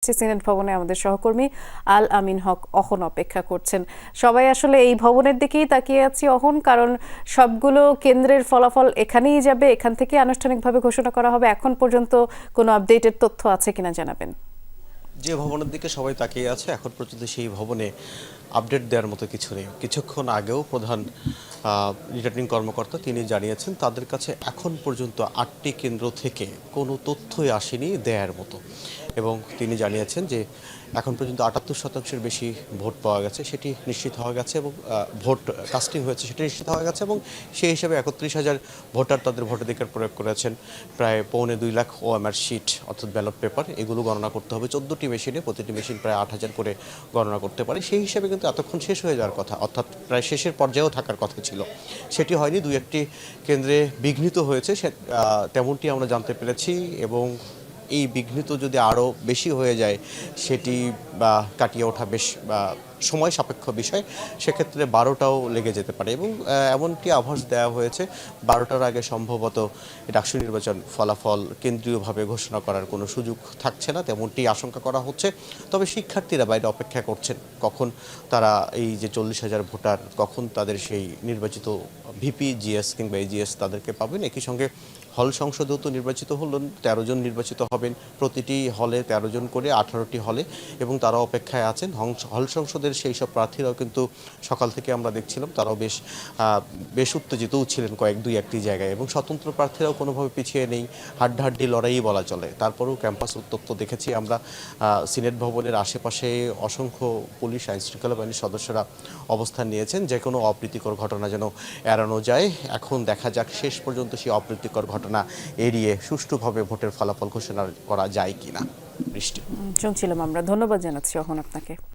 দেখছি সিনেট ভবনে আমাদের সহকর্মী আল আমিন হক অহন অপেক্ষা করছেন। সবাই আসলে এই ভবনের দিকেই তাকিয়ে আছি অহন, কারণ সবগুলো কেন্দ্রের ফলাফল এখানেই যাবে, এখান থেকে আনুষ্ঠানিকভাবে ঘোষণা করা হবে। এখন পর্যন্ত কোনো আপডেটেড তথ্য আছে কিনা জানাবেন। যে ভবনের দিকে সবাই তাকিয়ে আছে এখন পর্যন্ত সেই ভবনে আপডেট দেওয়ার মতো কিছু নেই। কিছুক্ষণ আগেও প্রধান রিটার্নিং কর্মকর্তা তিনি জানিয়েছেন তাদের কাছে এখন পর্যন্ত 8টি কেন্দ্র থেকে কোনো তথ্যই আসেনি দেয়ার মতো, এবং তিনি জানিয়েছেন যে এখন পর্যন্ত 78% বেশি ভোট পাওয়া গেছে, সেটি নিশ্চিত হওয়া গেছে, এবং ভোট কাস্টিং হয়েছে সেটি নিশ্চিত হওয়া গেছে, এবং সেই হিসাবে 31,000 ভোটার তাদের ভোটাধিকার প্রয়োগ করেছেন। প্রায় 2.25 লাখ ওএমআর শিট অর্থাৎ ব্যালট পেপার, এগুলো গণনা করতে হবে 14টি মেশিনে, প্রতিটি মেশিন প্রায় 8,000 করে গণনা করতে পারে। সেই হিসাবে কিন্তু এতক্ষণ শেষ হয়ে যাওয়ার কথা, অর্থাৎ প্রায় শেষের পর্যায়েও থাকার কথা ছিল, সেটি হয়নি। দুই একটি কেন্দ্রে বিঘ্নিত হয়েছে তেমনটি আমরা জানতে পেরেছি, এবং এই বিঘ্নিত যদি আরও বেশি হয়ে যায় সেটি কাটিয়ে ওঠা বেশ সময় সাপেক্ষ বিষয়। সেক্ষেত্রে 12টাও লেগে যেতে পারে, এবং এমনটি আভাস দেওয়া হয়েছে 12টার আগে সম্ভবত ডাকসু নির্বাচন ফলাফল কেন্দ্রীয়ভাবে ঘোষণা করার কোনো সুযোগ থাকছে না, তেমনটি আশঙ্কা করা হচ্ছে। তবে শিক্ষার্থীরা বাইরে অপেক্ষা করছেন কখন তারা এই যে 40,000 ভোটার, কখন তাদের সেই নির্বাচিত ভিপি, জিএস কিংবা এজিএস তাদেরকে পাবেন। একই সঙ্গে হল সংসদেও তো নির্বাচিত হলেন, 13 জন নির্বাচিত হবেন, প্রতিটি হলে 13 জন করে 18টি হলে, এবং তারা অপেক্ষায় আছেন। হল সংসদের সেই সব প্রার্থীরাও কিন্তু সকাল থেকে আমরা দেখছিলাম তারাও বেশ উত্তেজিতও ছিলেন দুই একটি জায়গায়, এবং স্বতন্ত্র প্রার্থীরাও কোনোভাবে পিছিয়ে নেই, হাড্ডাহাড্ডি লড়াই বলা চলে। তারপরেও ক্যাম্পাস উত্তপ্ত দেখেছি আমরা। সিনেট ভবনের আশেপাশে অসংখ্য পুলিশ, আইনশৃঙ্খলা বাহিনীর সদস্যরা অবস্থান নিয়েছেন, যে কোনো অপ্রীতিকর ঘটনা যেন এড়ানো যায়। এখন দেখা যাক শেষ পর্যন্ত সেই অপ্রীতিকর ঘটনা এড়িয়ে সুষ্ঠুভাবে ভোটের ফলাফল ঘোষণা করা যায় কিনা। বৃষ্টি শুনছিলাম আমরা। ধন্যবাদ জানাচ্ছি অহন আপনাকে।